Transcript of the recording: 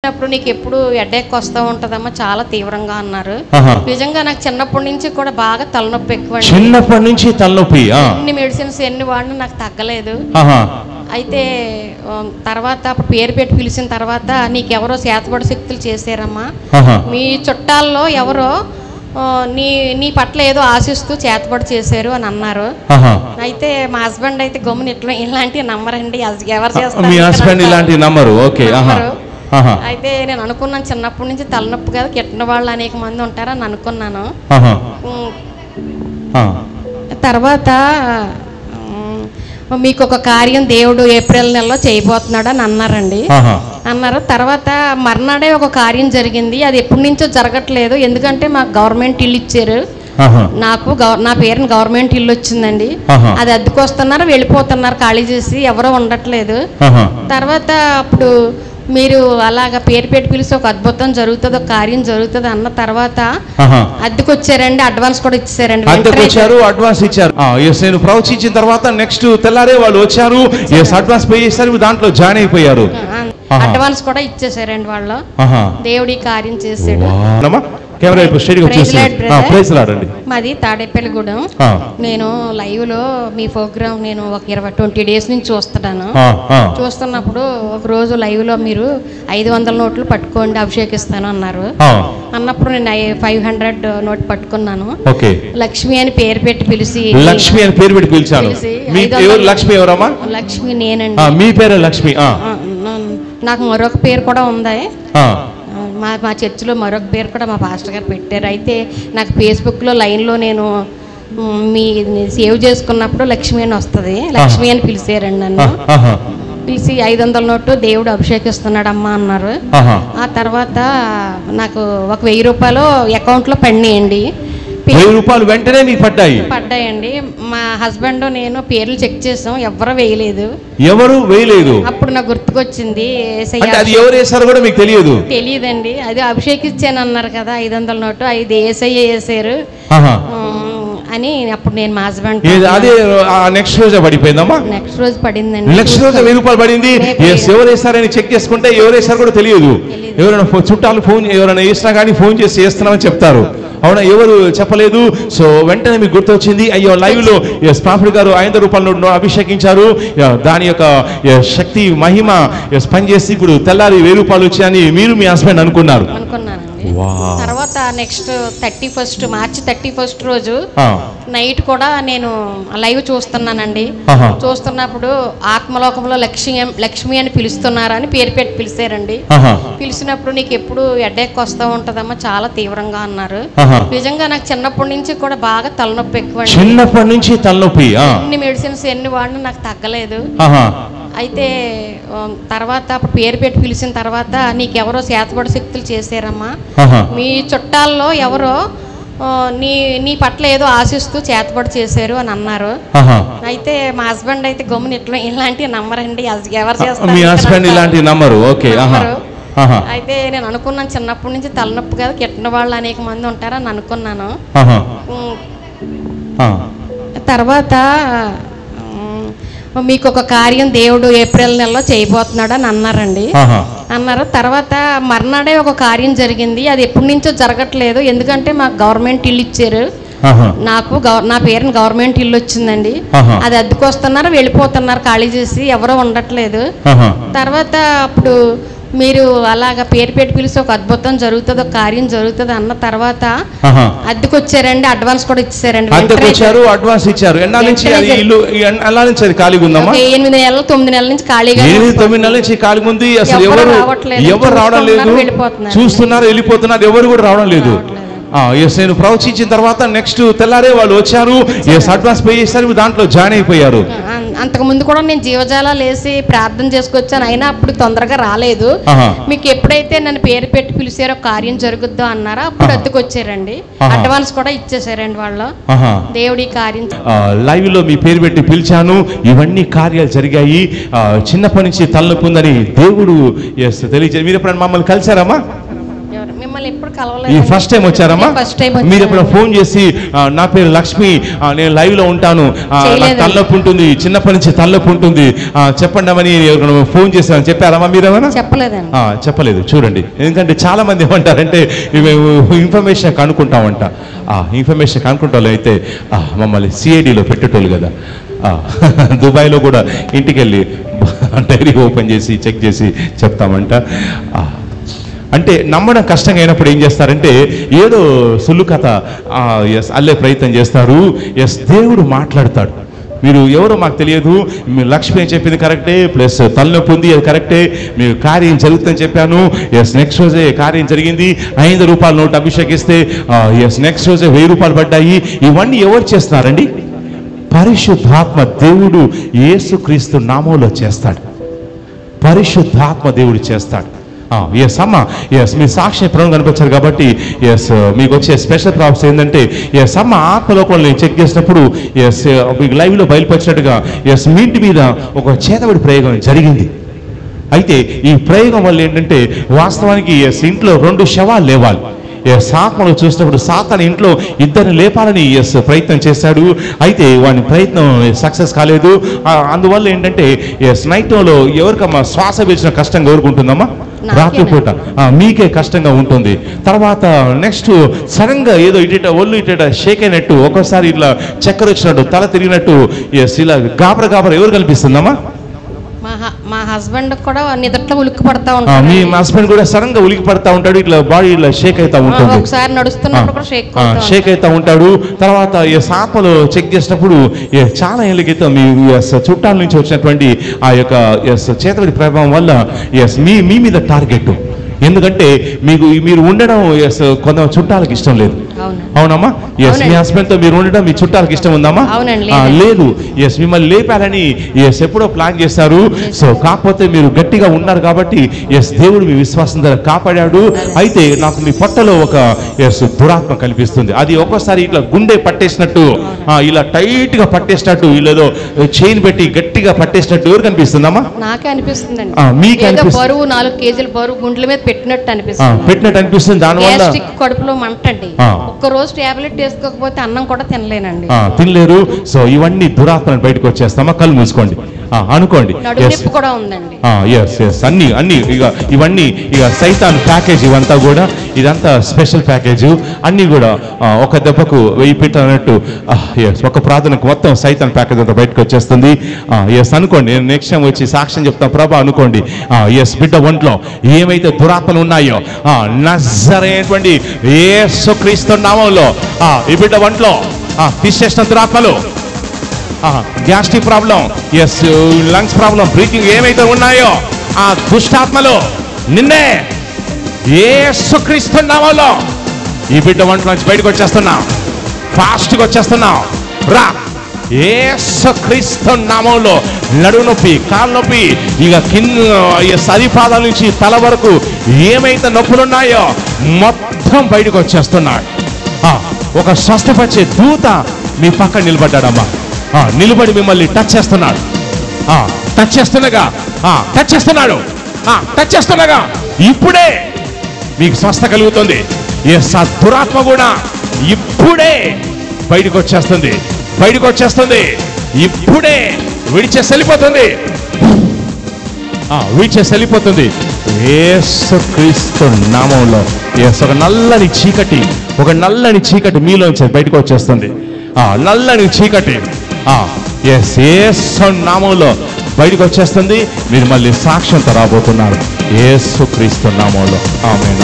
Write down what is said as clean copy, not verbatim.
పిలిచినప్పుడు నీకు ఎప్పుడు హెడేక్ వస్తూ ఉంటదమ్మా, చాలా తీవ్రంగా అన్నారు. నిజంగా నాకు చిన్నప్పటి నుంచి కూడా బాగా తలనొప్పి ఎక్కువ. చిన్నప్పటి నుంచి తలనొప్పి? ఎన్ని మెడిసిన్స్ ఎన్ని వాడినా నాకు తగ్గలేదు. అయితే తర్వాత అప్పుడు పేరు పెట్టి పిలిచిన తర్వాత నీకెవరో చేతబడి శక్తులు చేశారమ్మా, మీ చుట్టాల్లో ఎవరో నీ పట్ల ఏదో ఆశిస్తూ చేతబడి చేశారు అని అన్నారు. అయితే మా హస్బెండ్ అయితే గమ్మున ఇలాంటివి నమ్మరండి, ఎవరు చేస్తారు, మీ హస్బెండ్ ఇలాంటి నమ్మరు. ఓకే. అయితే నేను అనుకున్నాను చిన్నప్పటి నుంచి తలనొప్పి కదా, కిట్టిన వాళ్ళు అనేక మంది ఉంటారని అనుకున్నాను. తర్వాత మీకు ఒక కార్యం దేవుడు ఏప్రిల్ నెలలో చేయబోతున్నాడు అని అన్నారండి. అన్నారు. తర్వాత మర్నాడే ఒక కార్యం జరిగింది. అది ఎప్పటి నుంచో జరగట్లేదు, ఎందుకంటే మాకు గవర్నమెంట్ ఇల్లు ఇచ్చారు. నాకు నా పేరుని గవర్నమెంట్ ఇల్లు వచ్చిందండి. అది అద్దెకొస్తున్నారు, వెళ్ళిపోతున్నారు ఖాళీ చేసి, ఎవరో ఉండట్లేదు. తర్వాత అప్పుడు మీరు అలాగా పేరు పెట్టి పిలిచి ఒక అద్భుతం జరుగుతుంది, ఒక కార్యం జరుగుతుంది అన్న తర్వాత అద్దెకు వచ్చారండి, అడ్వాన్స్ కూడా ఇచ్చారండి. అడ్వాన్స్ ఇచ్చారు. నేను ప్రవచించిన తర్వాత నెక్స్ట్ తెల్లారే వాళ్ళు వచ్చారు, అడ్వాన్స్ పే చేశారు, దాంట్లో జాయిన్ అయిపోయారు. అడ్వాన్స్ కూడా ఇచ్చేసారండి వాళ్ళు. దేవుడి కార్యం చేసాడు. మాది తాడేపల్లిగూడెం. నేను లైవ్ లో మీ ప్రోగ్రామ్ నేను ఒక 20 డేస్ నుంచి చూస్తున్నాను. చూస్తున్నప్పుడు ఒక రోజు లైవ్ లో మీరు 500 నోట్లు పట్టుకోండి అభిషేకిస్తాను అన్నారు. అన్నప్పుడు నేను 500 నోట్ పట్టుకున్నాను. లక్ష్మి అని పేరు పెట్టి పిలిచి, లక్ష్మి అని పేరు పెట్టి పిలిచాను. లక్ష్మి ఎవరమ్మా? లక్ష్మి నేనండి. మీ పేరు లక్ష్మి? నాకు మరొక పేరు కూడా ఉంది. మా చర్చిలో మరొక పేరు కూడా మా పాస్టర్ గారు పెట్టారు. అయితే నాకు ఫేస్బుక్లో లైన్లో నేను మీ సేవ్ చేసుకున్నప్పుడు లక్ష్మి అని వస్తుంది, లక్ష్మి అని పిలిచారండి నన్ను. పిలిచి 500 నోటు దేవుడు అభిషేకిస్తున్నాడు అమ్మా అన్నారు. ఆ తర్వాత నాకు ఒక 1000 రూపాయలు అకౌంట్లో పడినాయండి. 1000 రూపాయలు వెంటనే నీకు పడ్డాయండి. మా హస్బెండ్ నేను పేర్లు చెక్ చేసాం, ఎవరు వేయలేదు. అప్పుడు నాకు గుర్తుకొచ్చింది, తెలియదండి. అది అభిషేకించాను అన్నారు కదా 500 నోటు, అది ఏసయ్య వేసారు అని అప్పుడు నేను మా హస్బెండ్ నెక్స్ట్ రోజు పడిపోయిందమ్మా. నెక్స్ట్ రోజు పడిందండి. నెక్స్ట్ రోజు 1000 రూపాయలు పడింది. ఎవరు వేస్తారని చెక్ చేసుకుంటే ఎవరు వేస్తారు కూడా తెలియదు. ఎవరైనా చుట్టాలు ఫోన్ ఎవరైనా వేసినా కానీ ఫోన్ చేసి వేస్తున్నామని చెప్తారు. అవునా, ఎవరు చెప్పలేదు. సో వెంటనే మీకు గుర్తొచ్చింది, అయ్యో లైవ్ లో ప్రాఫిట్ గారు 500 రూపాయలు అభిషేకించారు, దాని యొక్క శక్తి మహిమ పనిచేసి ఇప్పుడు తెల్లారి 1000 రూపాయలు వచ్చాయని మీరు మీ హస్బెండ్ అనుకున్నారు. తర్వాత నెక్స్ట్ 31 మార్చి 31 రోజు నైట్ కూడా నేను లైవ్ చూస్తున్నానండి. చూస్తున్నప్పుడు ఆత్మలోకంలో లక్ష్మి అని పిలుస్తున్నారని పేరు పెట్టి పిలిచారండి. పిలిచినప్పుడు నీకు ఎప్పుడు హెడేక్ వస్తూ ఉంటదమ్మా, చాలా తీవ్రంగా అన్నారు. నిజంగా నాకు చిన్నప్పటి నుంచి కూడా బాగా తలనొప్పి ఎక్కువ. చిన్నప్పటి నుంచి తలనొప్పి? ఎన్ని మెడిసిన్స్ ఎన్ని వాడినా నాకు తగ్గలేదు. అయితే తర్వాత అప్పుడు పేరు పెట్టి పిలిచిన తర్వాత నీకెవరో చేతబడి శక్తులు చేశారమ్మా, మీ చుట్టాల్లో ఎవరో నీ పట్ల ఏదో ఆశిస్తూ చేతబడి చేశారు అని అన్నారు. అయితే మా హస్బెండ్ అయితే గమ్మున ఇలాంటివి నమ్మరండి, ఎవరు చేస్తారు, మీ హస్బెండ్ ఇలాంటివి నమ్మరు. అయితే నేను అనుకున్నాను చిన్నప్పటి నుంచి తలనొప్పి కదా, కిట్టిన వాళ్ళు అనేక మంది ఉంటారని అనుకున్నాను. తర్వాత మీకు ఒక కార్యం దేవుడు ఏప్రిల్ నెలలో చేయబోతున్నాడు అని అన్నారండి. అన్నారు. తర్వాత మర్నాడే ఒక కార్యం జరిగింది. అది ఎప్పటి నుంచో జరగట్లేదు, ఎందుకంటే మాకు గవర్నమెంట్ ఇల్లు ఇచ్చారు. నాకు నా పేరుని గవర్నమెంట్ ఇల్లు వచ్చిందండి. అది అద్దెకొస్తున్నారు, వెళ్ళిపోతున్నారు ఖాళీ చేసి, ఎవరో ఉండట్లేదు. తర్వాత అప్పుడు మీరు అలాగా పేరు పెట్టి పిలిచి ఒక అద్భుతం జరుగుతుంది, ఒక కార్యం జరుగుతుంది అన్న తర్వాత అద్దెకు వచ్చారండి, అడ్వాన్స్ కూడా ఇచ్చారండి. 8 నెలలు 9 నెలల నుంచి ఖాళీగా, 9 నెలల నుంచి ఖాళీగా ఉంది. అసలు ఎవరు రావడం లేదు, చూస్తున్నారు వెళ్ళిపోతున్నారు, ఎవరు కూడా రావడం లేదు. నేను ప్రవచించిన తర్వాత నెక్స్ట్ తెల్లారే వాళ్ళు వచ్చారు, అడ్వాన్స్ పే చేశారు, దాంట్లో జాయిన్ అయిపోయారు. అంతకుముందు కూడా నేను జీవజాలాలు వేసి ప్రార్థన చేసుకొచ్చాను, అయినా అప్పుడు తొందరగా రాలేదు. మీకు ఎప్పుడైతే నన్ను పేరు పెట్టి పిలిచారో కార్యం జరుగుద్దో అన్నారో అప్పుడు అద్దెకొచ్చారండి, అడ్వాన్స్ కూడా ఇచ్చేసారండి వాళ్ళు. దేవుడి కార్యం లైవ్ లో మీ పేరు పెట్టి పిలిచాను, ఇవన్నీ కార్యాలు జరిగాయి. చిన్నప్పటి నుంచి తలనొప్పి ఉందని దేవుడు తెలియజేసి. మీరు ఎప్పుడైనా మమ్మల్ని కలిసారమ్మా? మమ్మల్ని ఎప్పుడు ఈ కలవలేదు. ఫస్ట్ టైం వచ్చారమ్మా? First time. మీరు ఎప్పుడు ఫోన్ చేసి నా పేరు లక్ష్మి, నేను లైవ్ లో ఉంటాను, తలనొప్పి ఉంటుంది, చిన్నప్పటి నుంచి తలనొప్పి ఉంటుంది, చెప్పండి అని ఫోన్ చేశాను చెప్పారమ్మా మీరేమన్నా? చెప్పలేదండి. చెప్పలేదు. చూడండి, ఎందుకంటే చాలా మంది ఏమంటారంటే మేము ఇన్ఫర్మేషన్ కనుక్కుంటామంట. ఇన్ఫర్మేషన్ కనుక్కుంటాం అయితే మమ్మల్ని సిఐడిలో పెట్టేటోళ్ళు కదా. దుబాయ్లో కూడా ఇంటికి వెళ్ళి డైరీ ఓపెన్ చేసి చెక్ చేసి చెప్తామంట. అంటే నమ్మడం కష్టంగా అయినప్పుడు ఏం చేస్తారంటే ఏదో సుల్లు కథ అల్లే ప్రయత్నం చేస్తారు. దేవుడు మాట్లాడతాడు. మీరు ఎవరో మాకు తెలియదు, మీ లక్ష్మి చెప్పింది కరెక్టే, ప్లస్ తలనొప్పి ఉంది అది కరెక్టే, మీరు కార్యం జరుగుతుందని చెప్పాను. నెక్స్ట్ రోజే కార్యం జరిగింది. 500 రూపాయల నోటు అభిషేకిస్తే నెక్స్ట్ రోజే 1000 రూపాయలు పడ్డాయి. ఇవన్నీ ఎవరు చేస్తున్నారండి? పరిశుద్ధాత్మ దేవుడు యేసుక్రీస్తు నామంలో చేస్తాడు. పరిశుద్ధాత్మ దేవుడు చేస్తాడు. అమ్మ మీ సాక్షి ప్రభు కనిపించారు కాబట్టి మీకు వచ్చే స్పెషల్ ప్రాబ్స్ ఏంటంటే అమ్మ ఆత్మలోకంలో చెక్ చేసినప్పుడు మీకు లైవ్లో బయలుపరిచినట్టుగా మీ ఇంటి మీద ఒక చేతబడి ప్రయోగం జరిగింది. అయితే ఈ ప్రయోగం వల్ల ఏంటంటే వాస్తవానికి ఇంట్లో 2 శవాలు లేవాలి. ఆత్మలో చూసినప్పుడు సాతాను ఇంట్లో 2 లేపాలని ప్రయత్నం చేశాడు. అయితే వాని ప్రయత్నం సక్సెస్ కాలేదు. అందువల్ల ఏంటంటే నైట్లో ఎవరికమ్మా శ్వాస పీల్చిన కష్టంగా ఎవరుకుంటుందమ్మా? రాత్రిపూట మీకే కష్టంగా ఉంటుంది. తర్వాత నెక్స్ట్ సడన్ గా ఏదో ఒళ్ళు ఇట షేక్ అయినట్టు, ఒక్కోసారి ఇట్లా చక్కెర వచ్చినట్టు, తల తిరిగినట్టు ఇలా గాబర ఎవరు కనిపిస్తుందమ్మా? మా హస్బెండ్ కూడా నిద్రలో ఉలిక్కి పడతా ఉంటాడు. మీ హస్బెండ్ కూడా సడన్ గా ఉలికి పడతా ఉంటాడు, ఇట్లా బాడీ ఇట్లా షేక్ అవుతా ఉంటుంది. ఒకసారి నడుస్తున్నప్పుడు కూడా షేక్ అవుతా ఉంటాడు. తర్వాత ఆత్మలో చెక్ చేసినప్పుడు చాలా ఏళ్ళ క్రితం మీ చుట్టాల నుంచి వచ్చినటువంటి ఆ యొక్క చేతబడి ప్రభావం వల్ల మీ మీద టార్గెట్. ఎందుకంటే మీరు ఉండడం కొంత చుట్టాలకు ఇష్టం లేదు. అవునమ్మా? మీ హస్బెండ్ తో మీరు ఉండడం మీ చుట్టాలకు ఇష్టం ఉందమ్మా? లేదు. మిమ్మల్ని లేపాలని ఎప్పుడో ప్లాన్ చేశారు. సో కాకపోతే మీరు గట్టిగా ఉన్నారు కాబట్టి దేవుడు మీ విశ్వాసం ద్వారా కాపాడాడు. అయితే నాకు మీ పొట్టలో ఒక దురాత్మ కనిపిస్తుంది. అది ఒక్కోసారి ఇట్లా గుండె పట్టేసినట్టు, ఇలా టైట్ గా పట్టేసినట్టు, ఇలాదో చైన్ పెట్టి గట్టిగా పట్టేసినట్టు ఎవరు కనిపిస్తుందమ్మా? నాకే అనిపిస్తుంది. మీకు బరువు 4 కేజీల బరువు గుండెల మీద పెట్టినట్టు అనిపిస్తుంది. దానివల్ల కడుపులో మంటండి. ఒక్క రోజు టాబ్లెట్ వేసుకోకపోతే అన్నం కూడా తినలేనండి. తినలేరు. సో ఇవన్నీ దురాత్మలు బయటకు వచ్చేస్తామా? కళ్ళు మూసుకోండి, అనుకోండి. కూడా ఉందండి. అన్ని ఇవన్నీ సైతాన్ ప్యాకేజ్. ఇవంతా కూడా ఇదంతా స్పెషల్ ప్యాకేజ్. అన్ని కూడా ఒక దెబ్బకు 1000 పీటలు అన్నట్టు ఒక ప్రార్థనకు మొత్తం సైతాన్ ప్యాకేజ్ అంతా బయటకు వచ్చేస్తుంది. అనుకోండి, నేను నెక్స్ట్ టైం వచ్చి సాక్ష్యం చెప్తాను ప్రభా అనుకోండి. బిడ్డ ఒంట్లో ఏమైతే దురాత్మలు ఉన్నాయో నజరేటువంటి యేసుక్రీస్తు నామములో ఈ బిడ్డ ఒంట్లో తీసేసిన దురాత్మలు, gastric problem, lungs problem, breathing ఏమైతే ఉన్నాయో ఆ దుష్టాత్మలు నిన్నే యేసుక్రీస్తు నామములో ఈ బిడ్డ ఒంట్లో నుంచి బయటకు వచ్చేస్తున్నాం. ఫాస్ట్గా వచ్చేస్తున్నాం. రా యేసుక్రీస్తు నామములో నడుము నొప్పి, కాలు నొప్పి, కింద సరిపాదాల నుంచి తల వరకు ఏమైతే నొప్పులు ఉన్నాయో మొత్తం బయటకు వచ్చేస్తున్నాడు. ఒక స్వస్థపరిచే దూత మీ పక్కన నిలబడ్డాడమ్మా. నిలబడి మిమ్మల్ని టచ్ చేస్తున్నాడు. టచ్ చేస్తున్నాడు. ఇప్పుడే మీకు స్వస్థ కలుగుతుంది. దురాత్మ కూడా ఇప్పుడే బయటకు వచ్చేస్తుంది. ఇప్పుడే విడిచేసెళ్ళిపోతుంది. యేసుక్రీస్తు నామములో ఒక నల్లని చీకటి మీలోంచి బయటకు వచ్చేస్తుంది. నల్లని చీకటి యేసు నామములో బయటకు వచ్చేస్తుంది. మీరు మళ్ళీ సాక్ష్యంతో రాబోతున్నారు యేసుక్రీస్తు నామములో. ఆమేన్.